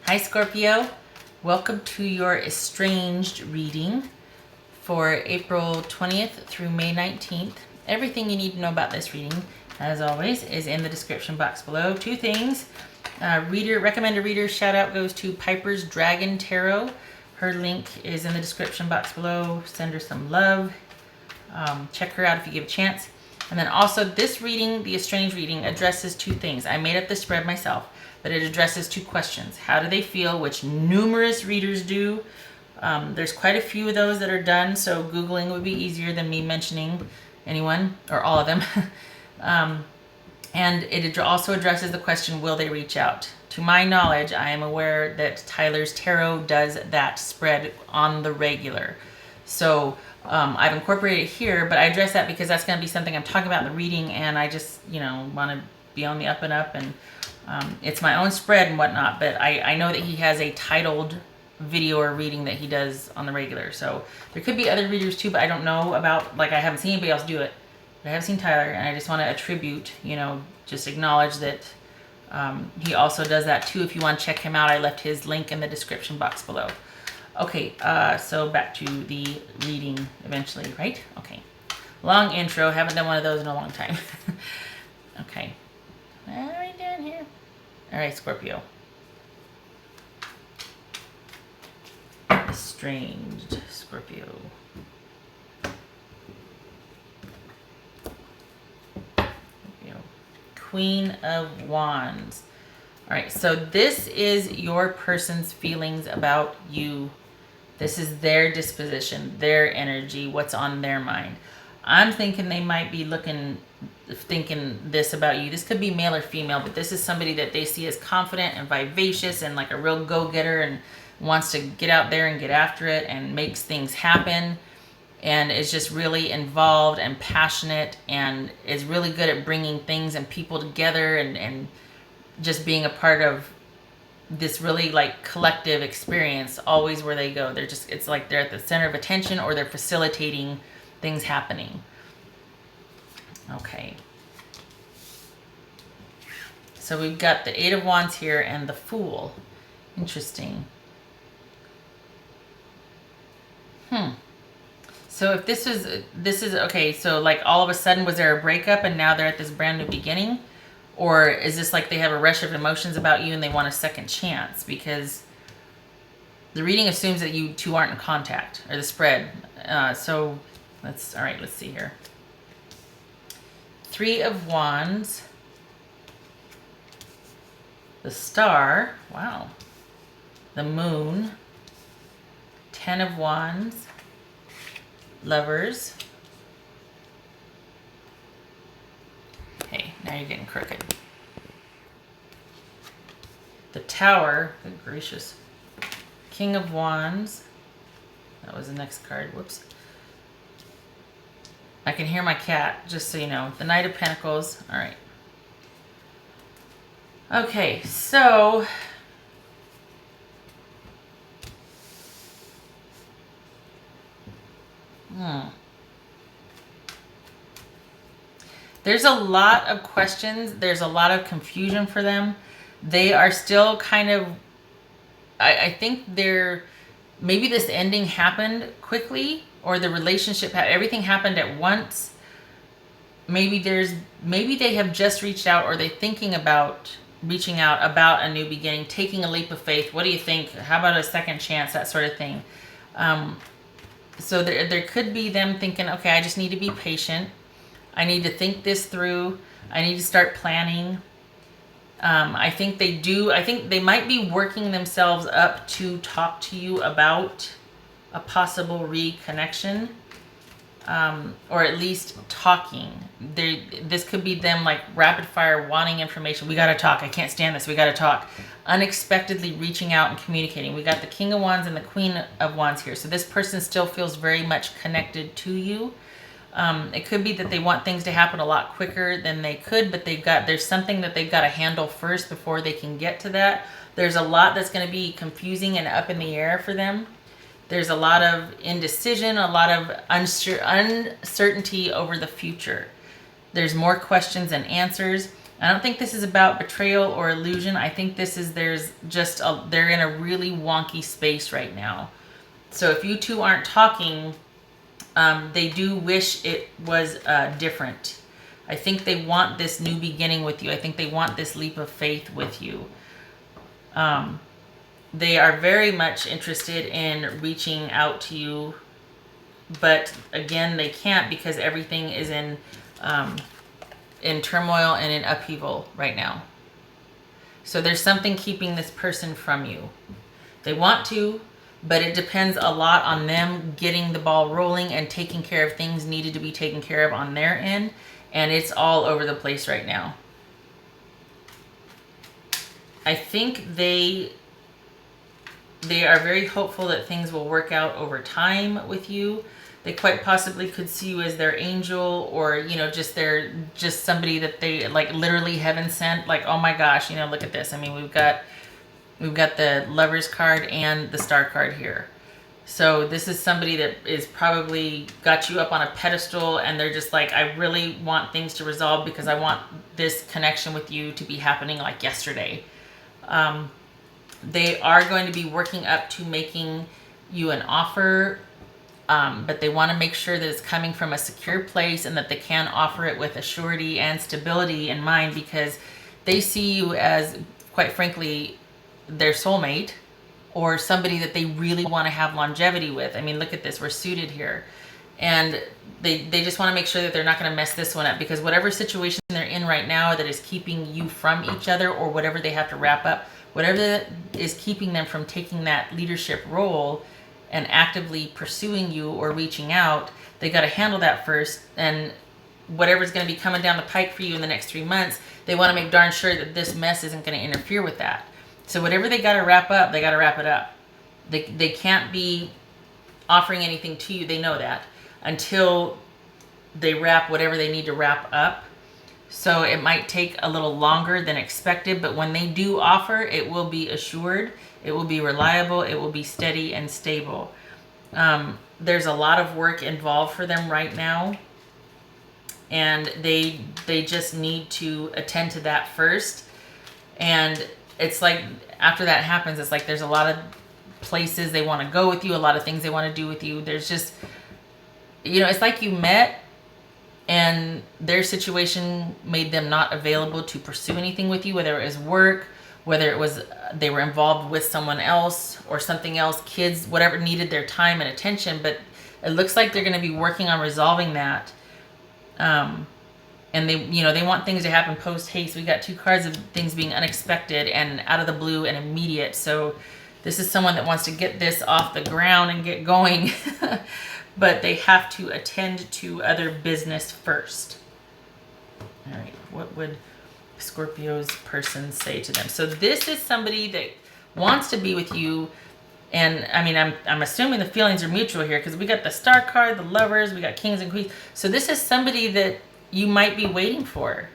Hi Scorpio, welcome to your Estranged reading for April 20th through May 19th. Everything you need to know about this reading, as always, is in the description box below. Two things. Recommended reader shout out goes to Piper's Dragon Tarot. Her link is in the description box below. Send her some love. Check her out if you give a chance. And then also this reading, the Estranged reading, addresses two things. I made up the spread myself, but it addresses two questions. How do they feel, which numerous readers do. There's quite a few of those that are done, so Googling would be easier than me mentioning anyone or all of them. And it also addresses the question, will they reach out? To my knowledge, I am aware that Tyler's Tarot does that spread on the regular. So I've incorporated it here, but I address that because that's going to be something I'm talking about in the reading, and I just, want to be on the up and up, and it's my own spread and whatnot, but I know that he has a titled video or reading that he does on the regular, so there could be other readers too, but I don't know about, I haven't seen anybody else do it, but I have seen Tyler, and I just want to attribute, just acknowledge that he also does that too. If you want to check him out, I left his link in the description box below. Okay, so back to the reading eventually, right? Okay. Long intro. Haven't done one of those in a long time. Okay. Right down here. All right, Scorpio. Estranged Scorpio. Queen of Wands. All right, so this is your person's feelings about you. This is their disposition, their energy, what's on their mind. I'm thinking they might be thinking this about you. This could be male or female, but this is somebody that they see as confident and vivacious and like a real go-getter and wants to get out there and get after it and makes things happen and is just really involved and passionate and is really good at bringing things and people together and just being a part of this really collective experience always where they go. It's like they're at the center of attention or they're facilitating things happening. Okay. So we've got the Eight of Wands here and the Fool. Interesting. So if this is okay, so all of a sudden was there a breakup and now they're at this brand new beginning? Or is this like they have a rush of emotions about you and they want a second chance? Because the reading assumes that you two aren't in contact, or the spread. So let's see here. Three of Wands. The Star. Wow. The Moon. 10 of Wands. Lovers. Okay, now you're getting crooked. The Tower. Good gracious. King of Wands. That was the next card. Whoops. I can hear my cat, just so you know. The Knight of Pentacles. All right. Okay, so there's a lot of questions. There's a lot of confusion for them. They are still kind of, I think maybe this ending happened quickly, or the relationship, everything happened at once. Maybe they have just reached out, or they're thinking about reaching out about a new beginning, taking a leap of faith. What do you think? How about a second chance? That sort of thing. So there could be them thinking, okay, I just need to be patient. I need to think this through. I need to start planning. I think they do. I think they might be working themselves up to talk to you about a possible reconnection, or at least talking. This could be them rapid fire wanting information. We got to talk. I can't stand this. We got to talk. Unexpectedly reaching out and communicating. We got the King of Wands and the Queen of Wands here. So this person still feels very much connected to you. It could be that they want things to happen a lot quicker than they could, but there's something that they've got to handle first before they can get to that. There's a lot that's going to be confusing and up in the air for them. There's a lot of indecision, a lot of uncertainty over the future. There's more questions than answers. I don't think this is about betrayal or illusion. I think this is they're in a really wonky space right now. So if you two aren't talking, they do wish it was different. I think they want this new beginning with you. I think they want this leap of faith with you. They are very much interested in reaching out to you, but again, they can't because everything is in turmoil and in upheaval right now. So there's something keeping this person from you. They want to, but it depends a lot on them getting the ball rolling and taking care of things needed to be taken care of on their end. And it's all over the place right now. I think they are very hopeful that things will work out over time with you. They quite possibly could see you as their angel, or, you know, just somebody that they like literally heaven sent. Like, oh my gosh, you know, look at this. I mean, we've got the Lovers card and the Star card here. So this is somebody that is probably got you up on a pedestal, and they're just like, I really want things to resolve because I want this connection with you to be happening like yesterday. They are going to be working up to making you an offer, but they want to make sure that it's coming from a secure place and that they can offer it with a surety and stability in mind, because they see you as, quite frankly, their soulmate, or somebody that they really want to have longevity with. I mean, look at this. We're suited here. And they just want to make sure that they're not going to mess this one up, because whatever situation they're in right now that is keeping you from each other, or whatever they have to wrap up, whatever that is keeping them from taking that leadership role and actively pursuing you or reaching out, they got to handle that first. And whatever's going to be coming down the pike for you in the next 3 months, they want to make darn sure that this mess isn't going to interfere with that. So whatever they got to wrap up, they got to wrap it up. They can't be offering anything to you, they know that, until they wrap whatever they need to wrap up. So it might take a little longer than expected, but when they do offer, it will be assured, it will be reliable, it will be steady and stable. There's a lot of work involved for them right now, and they just need to attend to that first. And it's like after that happens, it's like there's a lot of places they want to go with you, a lot of things they want to do with you. There's just, you know, it's like you met and their situation made them not available to pursue anything with you, whether it was work, whether it was they were involved with someone else or something else, kids, whatever needed their time and attention. But it looks like they're going to be working on resolving that. And they, you know, they want things to happen post haste. We got 2 cards of things being unexpected and out of the blue and immediate. So this is someone that wants to get this off the ground and get going, but they have to attend to other business first. All right, what would Scorpio's person say to them? So this is somebody that wants to be with you. And I mean, I'm assuming the feelings are mutual here, because we got the Star card, the Lovers, we got Kings and Queens. So this is somebody that you might be waiting for,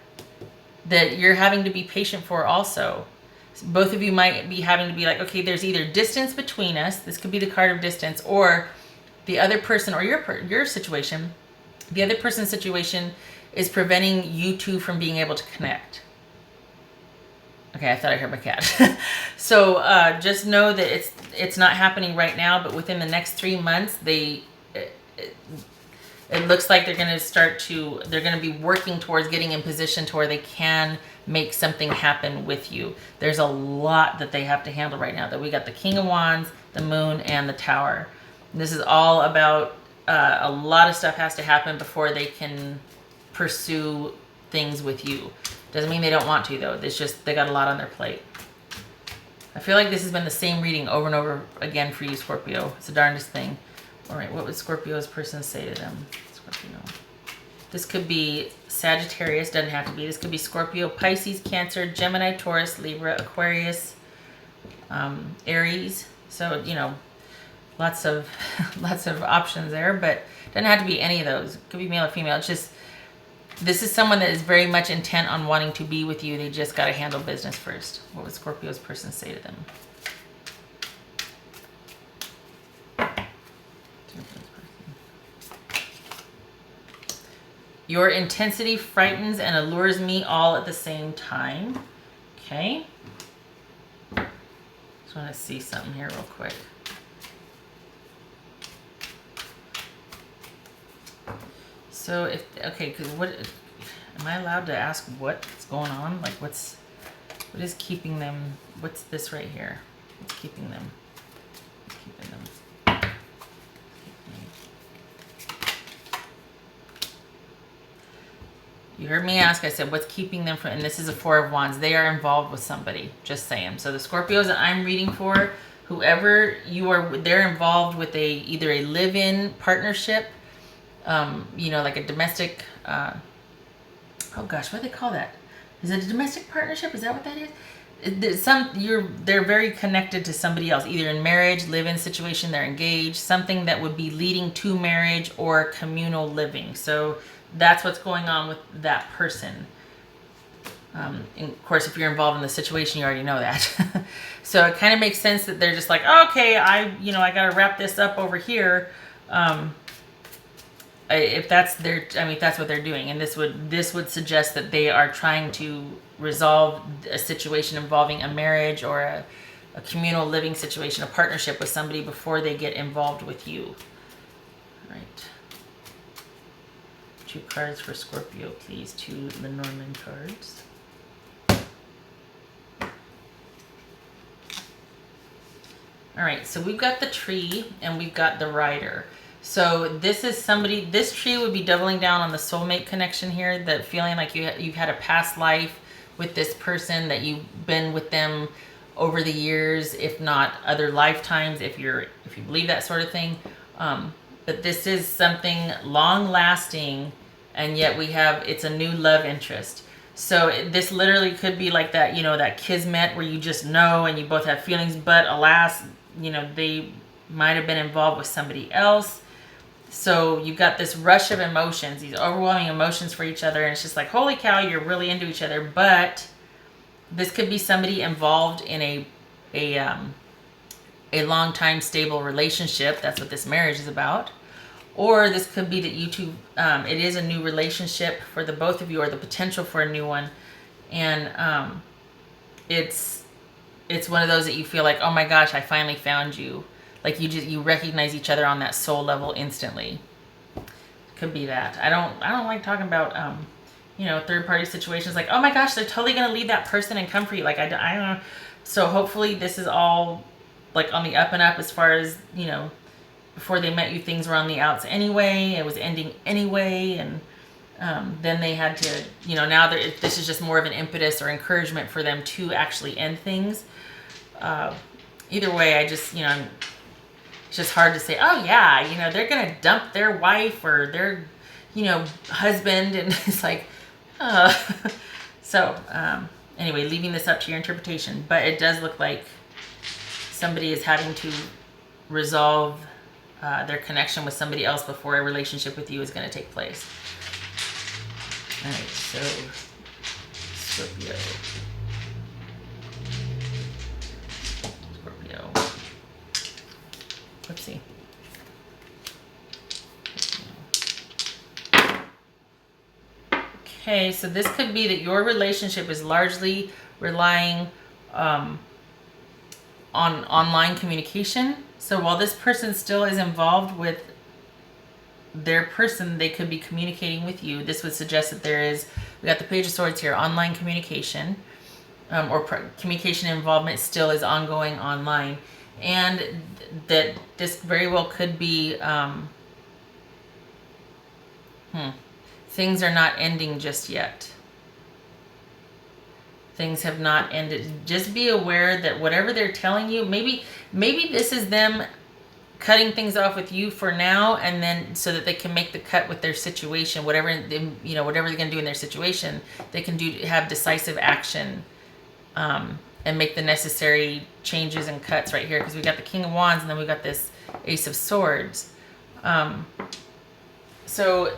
that you're having to be patient for also. Both of you might be having to be like, okay, there's either distance between us. This could be the card of distance, or the other person, or your situation, the other person's situation is preventing you two from being able to connect. Okay, I thought I heard my cat. So just know that it's not happening right now, but within the next 3 months, it looks like they're going to be working towards getting in position to where they can make something happen with you. There's a lot that they have to handle right now. That we got the King of Wands, the Moon, and the Tower. This is all about a lot of stuff has to happen before they can pursue things with you. Doesn't mean they don't want to, though. It's just they got a lot on their plate. I feel like this has been the same reading over and over again for you, Scorpio. It's the darndest thing. All right, what would Scorpio's person say to them? Scorpio. This could be Sagittarius, doesn't have to be. This could be Scorpio, Pisces, Cancer, Gemini, Taurus, Libra, Aquarius, Aries. So, you know, lots of options there, but doesn't have to be any of those. It could be male or female. It's just, this is someone that is very much intent on wanting to be with you. They just got to handle business first. What would Scorpio's person say to them? Your intensity frightens and allures me all at the same time. Okay. Just want to see something here real quick. So if, okay, because what, am I allowed to ask what's going on? Like what is keeping them, what's this right here? What's keeping them? Keeping them. You heard me ask, I said, what's keeping them from, and this is a Four of Wands. They are involved with somebody, just saying. So the Scorpios that I'm reading for, whoever you are, they're involved with either a live-in partnership, you know, like a domestic, oh gosh, what do they call that? Is it a domestic partnership? Is that what that is? They're very connected to somebody else, either in marriage, live-in situation, they're engaged, something that would be leading to marriage or communal living. So that's what's going on with that person. And of course, if you're involved in the situation, you already know that. So it kind of makes sense that they're just like, okay, I got to wrap this up over here. If that's if that's what they're doing, and this would suggest that they are trying to resolve a situation involving a marriage or a communal living situation, a partnership with somebody before they get involved with you. All right. 2 cards for Scorpio, please. 2 Lenormand cards. All right, so we've got the Tree and we've got the Rider. So this is somebody, this Tree would be doubling down on the soulmate connection here, that feeling like you've had a past life with this person, that you've been with them over the years, if not other lifetimes, if you believe that sort of thing. But this is something long lasting, and yet it's a new love interest. So this literally could be like that, that kismet where you just know and you both have feelings, but alas, they might have been involved with somebody else. So you've got this rush of emotions, these overwhelming emotions for each other, and it's just like, holy cow, you're really into each other. But this could be somebody involved in a long time stable relationship. That's what this marriage is about. Or this could be that you two, it is a new relationship for the both of you, or the potential for a new one. And it's one of those that you feel like, oh my gosh, I finally found you. Like you recognize each other on that soul level instantly. Could be that. I don't like talking about third party situations, like, oh my gosh, they're totally gonna leave that person and come for you. Like I don't know. So hopefully this is all like on the up and up, as far as before they met you, things were on the outs anyway. It was ending anyway, and then they had to, now this is just more of an impetus or encouragement for them to actually end things. Either way, I just, it's just hard to say, oh yeah, they're going to dump their wife or their, husband. And it's like, so anyway, leaving this up to your interpretation, but it does look like somebody is having to resolve their connection with somebody else before a relationship with you is going to take place. All right, so Scorpio. Let's see. Okay, so this could be that your relationship is largely relying on online communication. So while this person still is involved with their person, they could be communicating with you. This would suggest that we got the Page of Swords here, online communication, or communication involvement still is ongoing online. And that this very well could be, things are not ending just yet. Things have not ended. Just be aware that whatever they're telling you, maybe this is them cutting things off with you for now, and then so that they can make the cut with their situation, whatever they're going to do in their situation, they can have decisive action, and make the necessary changes and cuts right here, because we got the King of Wands and then we got this Ace of Swords. So,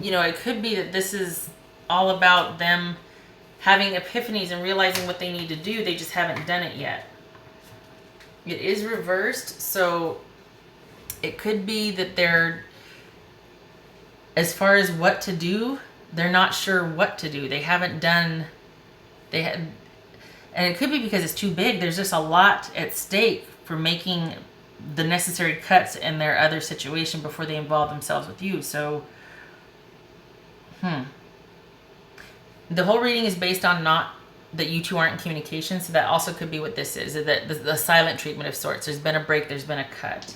it could be that this is all about them having epiphanies and realizing what they need to do. They just haven't done it yet. It is reversed, so it could be that they're as far as what to do, they're not sure what to do. They haven't done, and it could be because it's too big. There's just a lot at stake for making the necessary cuts in their other situation before they involve themselves with you. So, the whole reading is based on not that you two aren't in communication. So that also could be what this is, that the silent treatment of sorts. There's been a break, there's been a cut.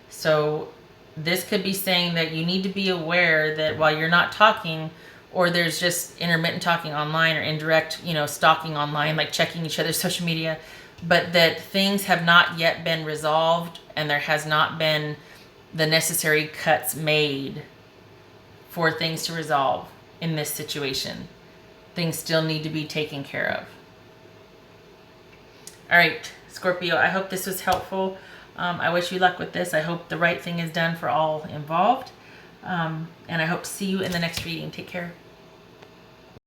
So this could be saying that you need to be aware that while you're not talking, or there's just intermittent talking online or indirect, stalking online, like checking each other's social media, but that things have not yet been resolved and there has not been the necessary cuts made for things to resolve in this situation. Things still need to be taken care of. All right, Scorpio, I hope this was helpful. I wish you luck with this. I hope the right thing is done for all involved. And I hope to see you in the next reading. Take care.